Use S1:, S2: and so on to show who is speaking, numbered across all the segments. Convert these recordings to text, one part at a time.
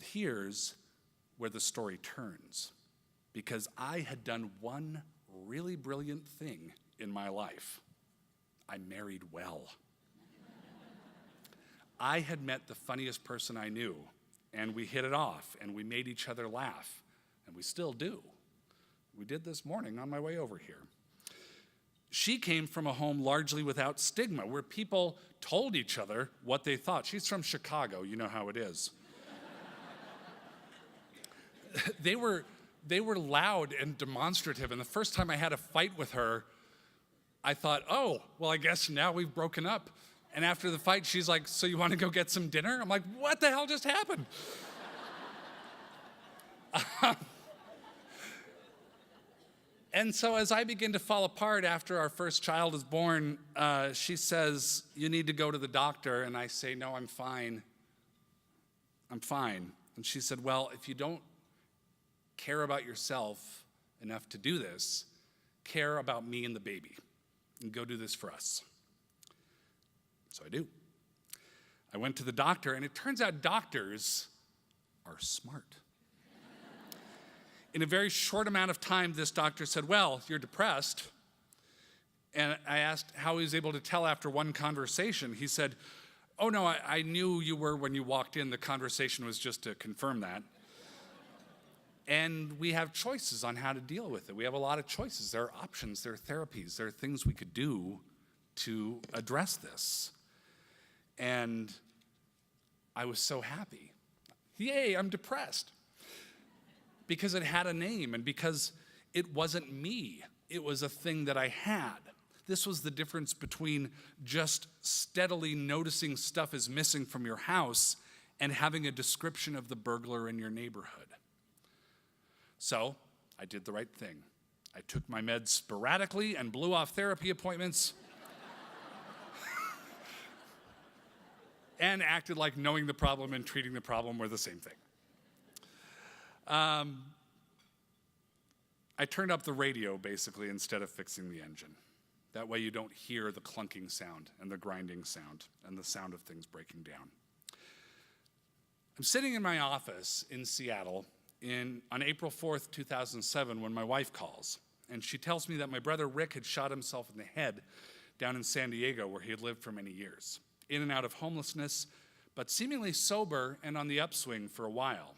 S1: But here's where the story turns, because I had done one really brilliant thing in my life. I married well. I had met the funniest person I knew, and we hit it off, and we made each other laugh, and we still do. We did this morning on my way over here. She came from a home largely without stigma, where people told each other what they thought. She's from Chicago, you know how it is. They were loud and demonstrative, and the first time I had a fight with her, I thought, oh, well, I guess now we've broken up. And after the fight, she's like, so you want to go get some dinner? I'm like, what the hell just happened? And so as I begin to fall apart after our first child is born, she says, you need to go to the doctor. And I say, no, I'm fine. I'm fine. And she said, well, if you don't care about yourself enough to do this, care about me and the baby, and go do this for us. So I do. I went to the doctor, and it turns out doctors are smart. In a very short amount of time, this doctor said, well, you're depressed. And I asked how he was able to tell after one conversation. He said, oh, no, I knew you were when you walked in. The conversation was just to confirm that. And we have choices on how to deal with it. We have a lot of choices. There are options. There are therapies. There are things we could do to address this. And I was so happy. Yay, I'm depressed. Because it had a name and because it wasn't me. It was a thing that I had. This was the difference between just steadily noticing stuff is missing from your house and having a description of the burglar in your neighborhood. So I did the right thing. I took my meds sporadically and blew off therapy appointments and acted like knowing the problem and treating the problem were the same thing. I turned up the radio, basically, instead of fixing the engine. That way you don't hear the clunking sound and the grinding sound and the sound of things breaking down. I'm sitting in my office in Seattle on April 4th, 2007, when my wife calls. And she tells me that my brother Rick had shot himself in the head down in San Diego, where he had lived for many years, in and out of homelessness, but seemingly sober and on the upswing for a while.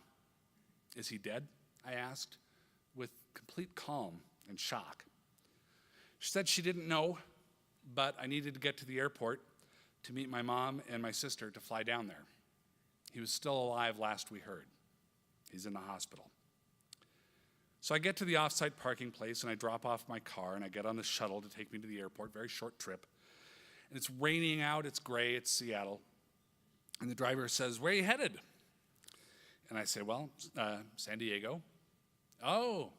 S1: Is he dead? I asked, with complete calm and shock. She said she didn't know, but I needed to get to the airport to meet my mom and my sister to fly down there. He was still alive last we heard. He's in the hospital. So I get to the off-site parking place and I drop off my car and I get on the shuttle to take me to the airport, very short trip. And it's raining out, it's gray, it's Seattle. And the driver says, where are you headed? And I say, well, San Diego. Oh,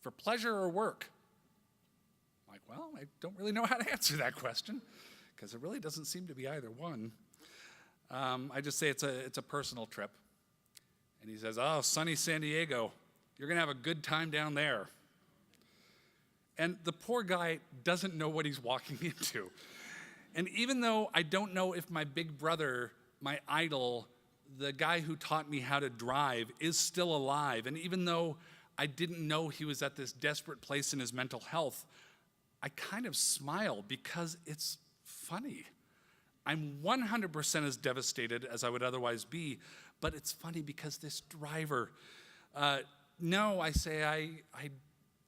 S1: for pleasure or work? I'm like, well, I don't really know how to answer that question because it really doesn't seem to be either one. I just say it's a personal trip. And he says, oh, sunny San Diego. You're going to have a good time down there. And the poor guy doesn't know what he's walking into. And even though I don't know if my big brother, my idol, the guy who taught me how to drive, is still alive, and even though I didn't know he was at this desperate place in his mental health, I kind of smile because it's funny. I'm 100% as devastated as I would otherwise be, but it's funny because this driver, no, I say, I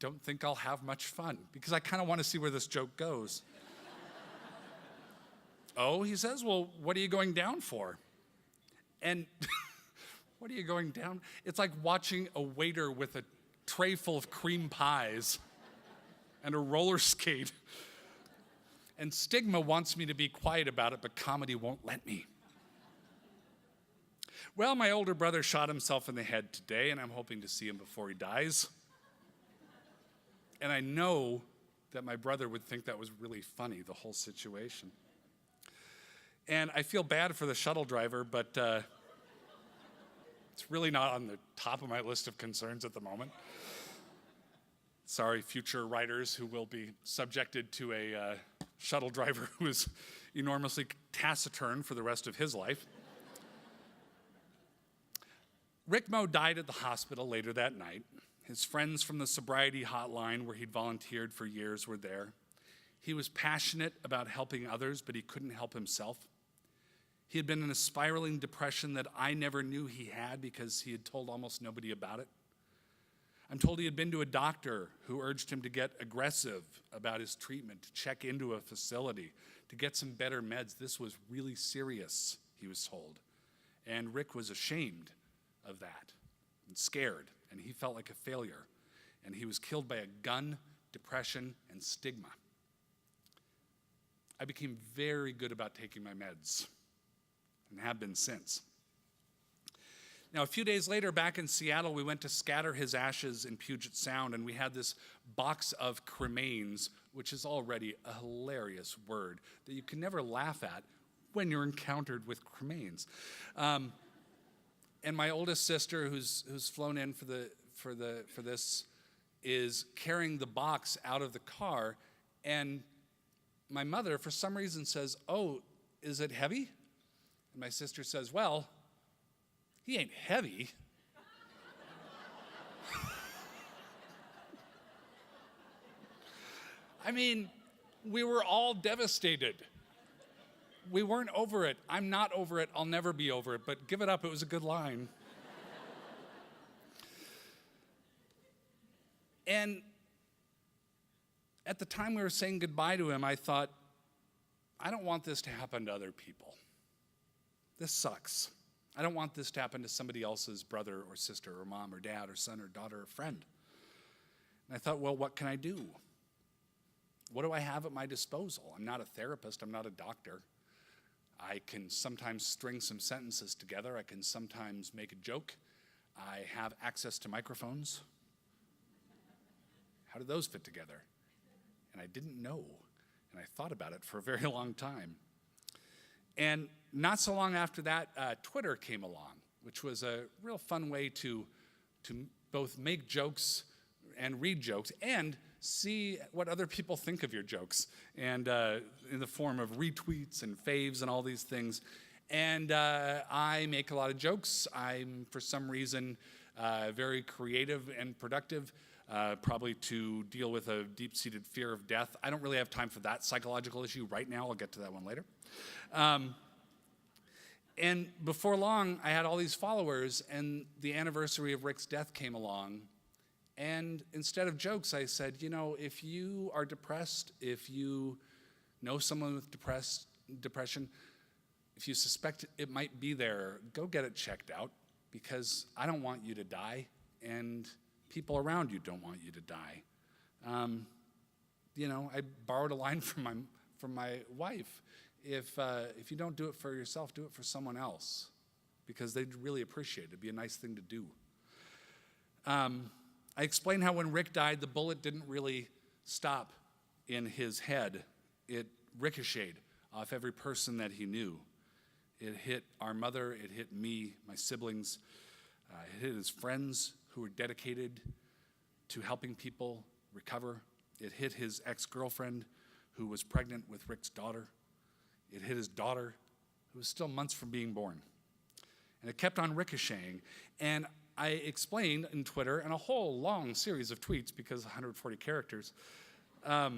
S1: don't think I'll have much fun because I kind of want to see where this joke goes. Oh, he says, well, what are you going down for? And what are you going down? It's like watching a waiter with a tray full of cream pies and a roller skate. And stigma wants me to be quiet about it, but comedy won't let me. Well, my older brother shot himself in the head today, and I'm hoping to see him before he dies. And I know that my brother would think that was really funny, the whole situation. And I feel bad for the shuttle driver, but it's really not on the top of my list of concerns at the moment. Sorry, future writers who will be subjected to a shuttle driver who is enormously taciturn for the rest of his life. Rick Moe died at the hospital later that night. His friends from the sobriety hotline where he'd volunteered for years were there. He was passionate about helping others, but he couldn't help himself. He had been in a spiraling depression that I never knew he had because he had told almost nobody about it. I'm told he had been to a doctor who urged him to get aggressive about his treatment, to check into a facility, to get some better meds. This was really serious, he was told. And Rick was ashamed of that and scared, and he felt like a failure. And he was killed by a gun, depression, and stigma. I became very good about taking my meds and have been since. Now, a few days later, back in Seattle, we went to scatter his ashes in Puget Sound, and we had this box of cremains, which is already a hilarious word that you can never laugh at when you're encountered with cremains. And my oldest sister, who's flown in for this, is carrying the box out of the car, and my mother, for some reason, says, "Oh, is it heavy?" And my sister says, "Well, he ain't heavy." I mean, we were all devastated. We weren't over it. I'm not over it. I'll never be over it. But give it up. It was a good line. And at the time we were saying goodbye to him, I thought, I don't want this to happen to other people. This sucks. I don't want this to happen to somebody else's brother or sister or mom or dad or son or daughter or friend. And I thought, well, what can I do? What do I have at my disposal? I'm not a therapist. I'm not a doctor. I can sometimes string some sentences together. I can sometimes make a joke. I have access to microphones. How do those fit together? And I didn't know. And I thought about it for a very long time. And not so long after that, Twitter came along, which was a real fun way to both make jokes and read jokes and see what other people think of your jokes, and in the form of retweets and faves and all these things. And I make a lot of jokes. I'm, for some reason, very creative and productive, probably to deal with a deep-seated fear of death. I don't really have time for that psychological issue right now. I'll get to that one later. And before long, I had all these followers, and the anniversary of Rick's death came along. And instead of jokes, I said, you know, if you are depressed, if you know someone with depression, if you suspect it might be there, go get it checked out, because I don't want you to die, and people around you don't want you to die. You know, I borrowed a line from my wife. If you don't do it for yourself, do it for someone else, because they'd really appreciate it. It'd be a nice thing to do. I explained how when Rick died, the bullet didn't really stop in his head. It ricocheted off every person that he knew. It hit our mother, it hit me, my siblings, it hit his friends who were dedicated to helping people recover. It hit his ex-girlfriend who was pregnant with Rick's daughter. It hit his daughter who was still months from being born. And it kept on ricocheting. And I explained in Twitter, and a whole long series of tweets, because 140 characters, that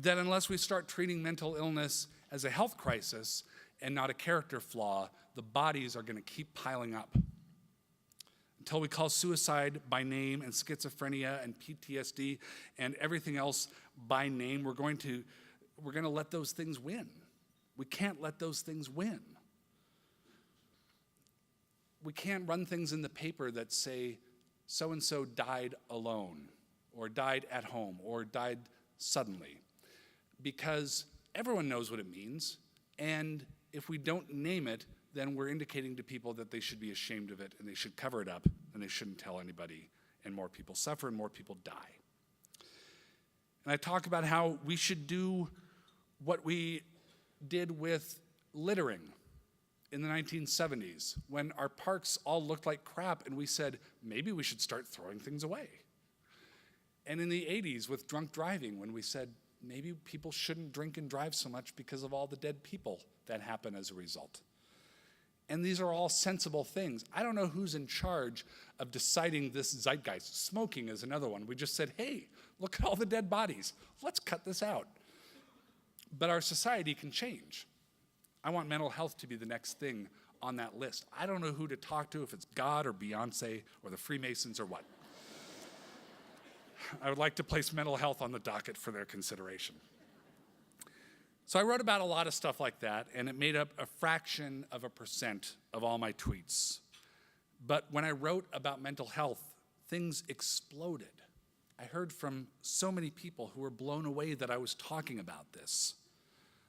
S1: unless we start treating mental illness as a health crisis and not a character flaw, the bodies are going to keep piling up. Until we call suicide by name and schizophrenia and PTSD and everything else by name, we're going to let those things win. We can't let those things win. We can't run things in the paper that say so-and-so died alone, or died at home, or died suddenly, because everyone knows what it means, and if we don't name it, then we're indicating to people that they should be ashamed of it, and they should cover it up, and they shouldn't tell anybody, and more people suffer, and more people die. And I talk about how we should do what we did with littering in the 1970s, when our parks all looked like crap, and we said, maybe we should start throwing things away. And in the 80s with drunk driving, when we said, maybe people shouldn't drink and drive so much because of all the dead people that happen as a result. And these are all sensible things. I don't know who's in charge of deciding this zeitgeist. Smoking is another one. We just said, hey, look at all the dead bodies. Let's cut this out. But our society can change. I want mental health to be the next thing on that list. I don't know who to talk to, if it's God or Beyonce or the Freemasons or what. I would like to place mental health on the docket for their consideration. So I wrote about a lot of stuff like that, and it made up a fraction of a percent of all my tweets. But when I wrote about mental health, things exploded. I heard from so many people who were blown away that I was talking about this.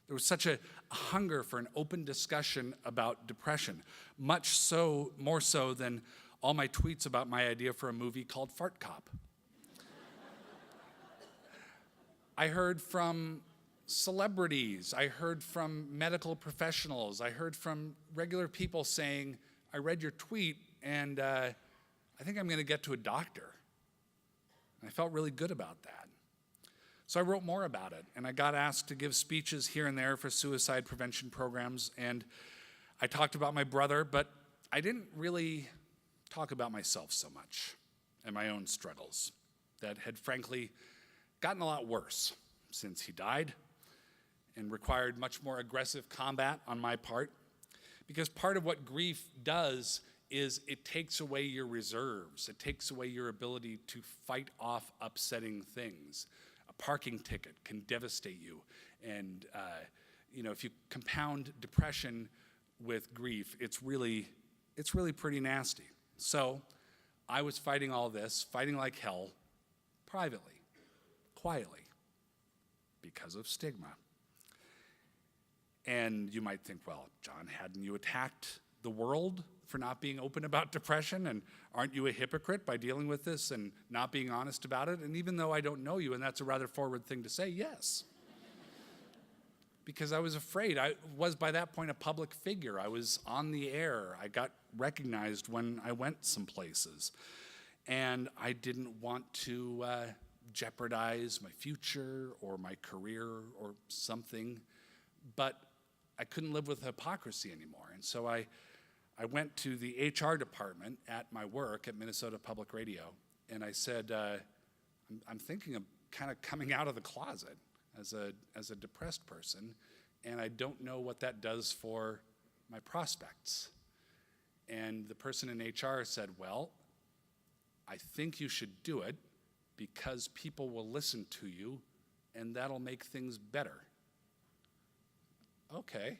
S1: There was such a hunger for an open discussion about depression, much so, more so than all my tweets about my idea for a movie called Fart Cop. I heard from celebrities, I heard from medical professionals, I heard from regular people saying, I read your tweet and I think I'm going to get to a doctor. And I felt really good about that. So I wrote more about it, and I got asked to give speeches here and there for suicide prevention programs, and I talked about my brother, but I didn't really talk about myself so much and my own struggles that had frankly gotten a lot worse since he died and required much more aggressive combat on my part. Because part of what grief does is it takes away your reserves. It takes away your ability to fight off upsetting things. A parking ticket can devastate you. And if you compound depression with grief, it's really pretty nasty. So I was fighting all this, fighting like hell, privately, quietly, because of stigma. And you might think, well, John, hadn't you attacked the world for not being open about depression? And aren't you a hypocrite by dealing with this and not being honest about it? And even though I don't know you, and that's a rather forward thing to say, yes. Because I was afraid. I was, by that point, a public figure. I was on the air. I got recognized when I went some places. And I didn't want to jeopardize my future or my career or something. But I couldn't live with hypocrisy anymore. And so I went to the HR department at my work at Minnesota Public Radio, and I said, I'm thinking of kind of coming out of the closet as a depressed person, and I don't know what that does for my prospects. And the person in HR said, well, I think you should do it because people will listen to you, and that'll make things better. Okay,